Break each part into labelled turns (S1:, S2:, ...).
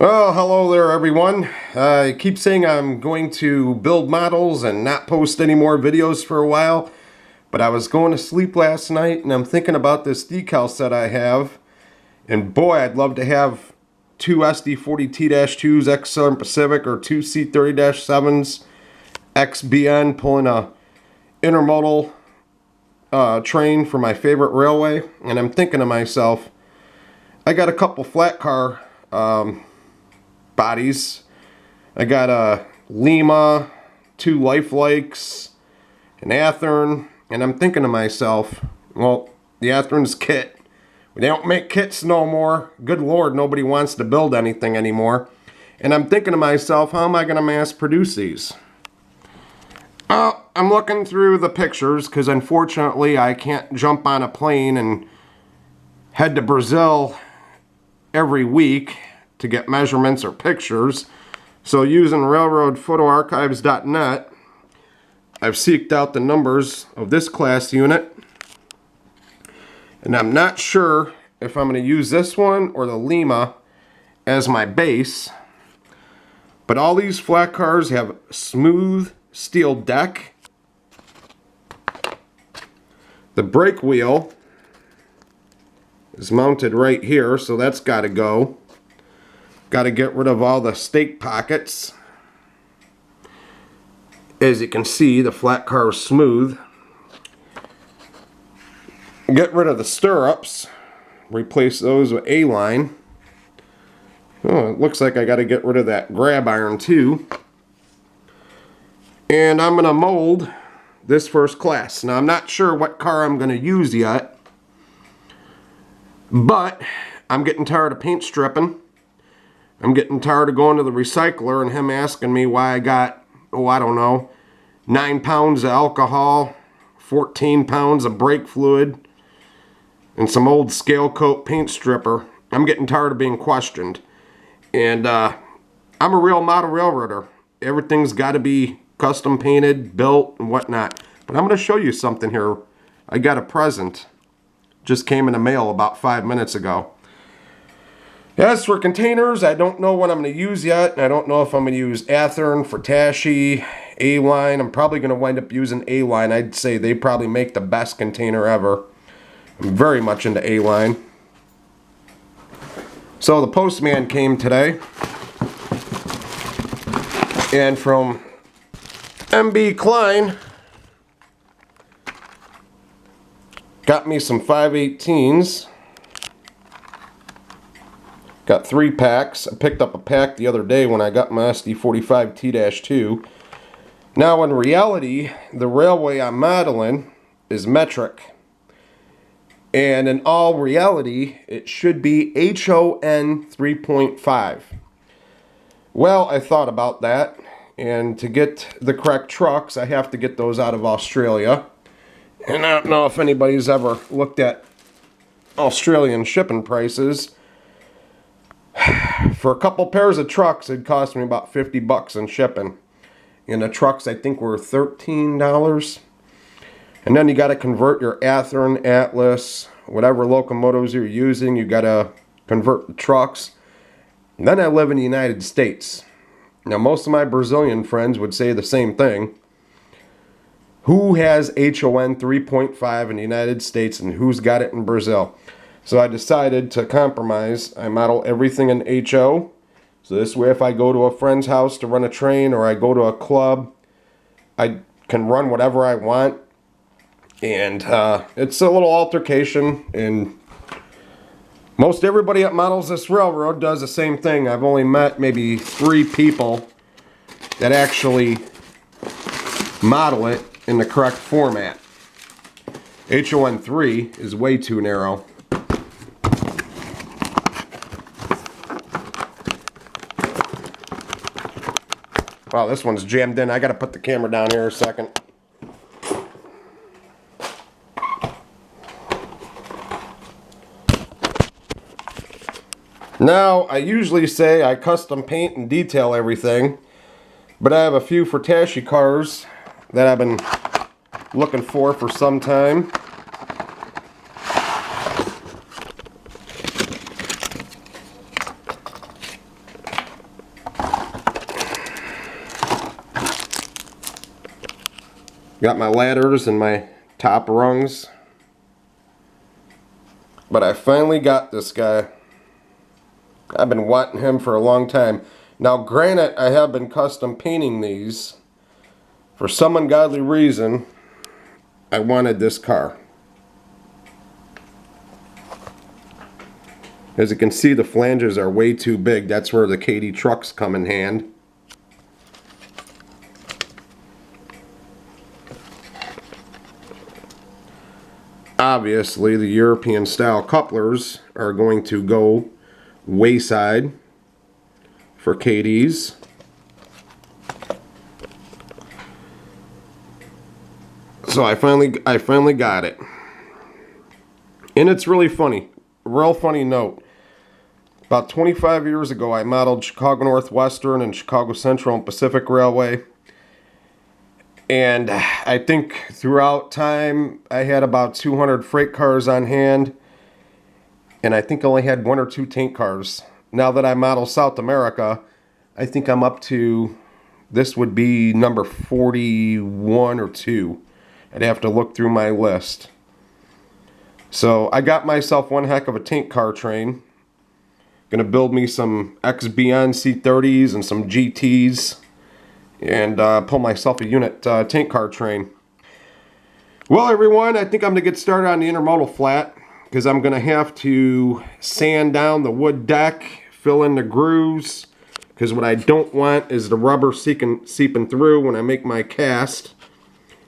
S1: Oh, hello there everyone. I keep saying I'm going to build models and not post any more videos for a while, but I was going to sleep last night and I'm thinking about this decal set I have, and boy, I'd love to have two SD40T-2s X Southern Pacific or two C30-7s XBN pulling a intermodal train for my favorite railway. And I'm thinking to myself, I got a couple flat car bodies. I got a Lima, two Lifelikes, an Athearn, and I'm thinking to myself, well, the Athearn's kit. They don't make kits no more. Good Lord, nobody wants to build anything anymore. And I'm thinking to myself, how am I going to mass produce these? I'm looking through the pictures because unfortunately I can't jump on a plane and head to Brazil every week to get measurements or pictures. So using railroadphotoarchives.net, I've seeked out the numbers of this class unit, and I'm not sure if I'm going to use this one or the Lima as my base, but all these flat cars have smooth steel deck. The brake wheel is mounted right here, so that's got to go. Got to get rid of all the stake pockets. As you can see, the flat car is smooth. Get rid of the stirrups. Replace those with A-line. Oh, it looks like I got to get rid of that grab iron too. And I'm going to mold this first class. Now, I'm not sure what car I'm going to use yet, but I'm getting tired of paint stripping. I'm getting tired of going to the recycler and him asking me why I got, I don't know, 9 pounds of alcohol, 14 pounds of brake fluid, and some old scale coat paint stripper. I'm getting tired of being questioned. And I'm a real model railroader. Everything's got to be custom painted, built, and whatnot. But I'm going to show you something here. I got a present. Just came in the mail about 5 minutes ago. As for containers, I don't know what I'm going to use yet. I don't know if I'm going to use Athearn, Furtashi, A-line. I'm probably going to wind up using A-line. I'd say they probably make the best container ever. I'm very much into A-line. So the postman came today. And from MB Klein, got me some 518s. Got 3 packs. I picked up a pack the other day when I got my SD45T-2. Now in reality, the railway I'm modeling is metric. And in all reality, it should be HON 3.5. Well, I thought about that. And to get the correct trucks, I have to get those out of Australia. And I don't know if anybody's ever looked at Australian shipping prices. For a couple pairs of trucks, it cost me about 50 bucks in shipping. And the trucks, I think, were $13. And then you got to convert your Athearn, Atlas, whatever locomotives you're using. You got to convert the trucks. And then I live in the United States. Now, most of my Brazilian friends would say the same thing. Who has HON 3.5 in the United States and who's got it in Brazil? So I decided to compromise. I model everything in HO. So this way, if I go to a friend's house to run a train or I go to a club, I can run whatever I want. And it's a little altercation. And most everybody that models this railroad does the same thing. I've only met maybe 3 people that actually model it in the correct format. HON 3 is way too narrow. Wow, this one's jammed in. I gotta put the camera down here a second. Now, I usually say I custom paint and detail everything, but I have a few Furtashi cars that I've been looking for some time. Got my ladders and my top rungs. But I finally got this guy. I've been wanting him for a long time. Now granted, I have been custom painting these. For some ungodly reason, I wanted this car. As you can see, the flanges are way too big. That's where the KD trucks come in hand. Obviously, the European style couplers are going to go wayside for KDs. So I finally got it. And it's really funny. Real funny note. About 25 years ago, I modeled Chicago Northwestern and Chicago Central and Pacific Railway. And I think throughout time, I had about 200 freight cars on hand. And I think I only had 1 or 2 tank cars. Now that I model South America, I think I'm up to, this would be number 41 or 2. I'd have to look through my list. So I got myself one heck of a tank car train. Gonna build me some XBN C30s and some GTs. And pull myself a unit tank car train. Well, everyone, I think I'm going to get started on the intermodal flat because I'm going to have to sand down the wood deck, fill in the grooves, because what I don't want is the rubber seeping through when I make my cast.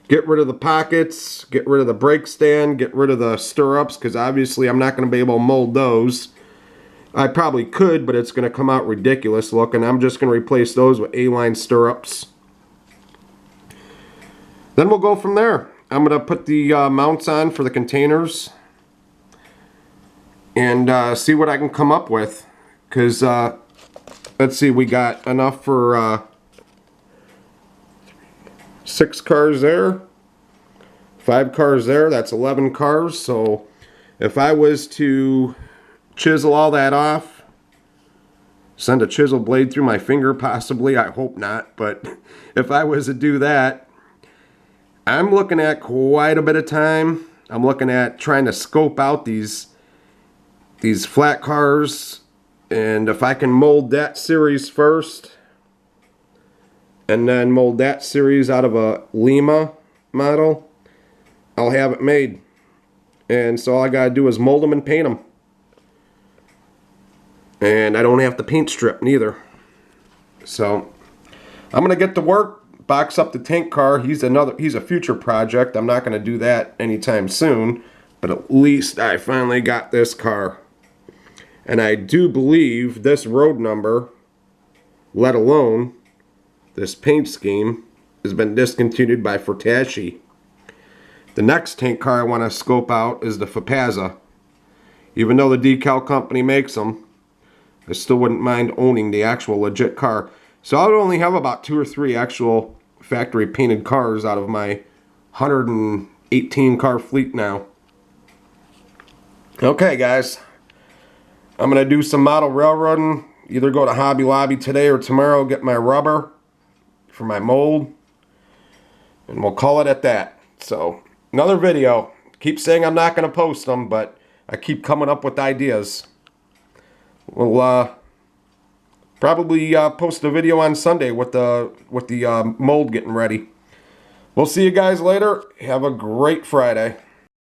S1: Get rid of the pockets, get rid of the brake stand, get rid of the stirrups, because obviously I'm not going to be able to mold those. I probably could, but it's going to come out ridiculous looking. I'm just going to replace those with A-line stirrups. Then we'll go from there. I'm going to put the mounts on for the containers and see what I can come up with. Because, let's see, we got enough for 6 cars there, 5 cars there. That's 11 cars. So if I was to chisel all that off, send a chisel blade through my finger, possibly, I hope not, but if I was to do that, I'm looking at quite a bit of time. I'm looking at trying to scope out these flat cars, and if I can mold that series first and then mold that series out of a Lima model, I'll have it made. And so all I gotta do is mold them and paint them. And I don't have to paint strip neither. So I'm gonna get to work, box up the tank car. He's a future project. I'm not gonna do that anytime soon, but at least I finally got this car. And I do believe this road number, let alone this paint scheme, has been discontinued by Fertacci. The next tank car I want to scope out is the Fapazza. Even though the decal company makes them, I still wouldn't mind owning the actual legit car. So I would only have about 2 or 3 actual factory painted cars out of my 118 car fleet now. Okay, guys. I'm going to do some model railroading. Either go to Hobby Lobby today or tomorrow, get my rubber for my mold. And we'll call it at that. So, another video. Keep saying I'm not going to post them, but I keep coming up with ideas. We'll probably post a video on Sunday with the mold getting ready. We'll see you guys later. Have a great Friday.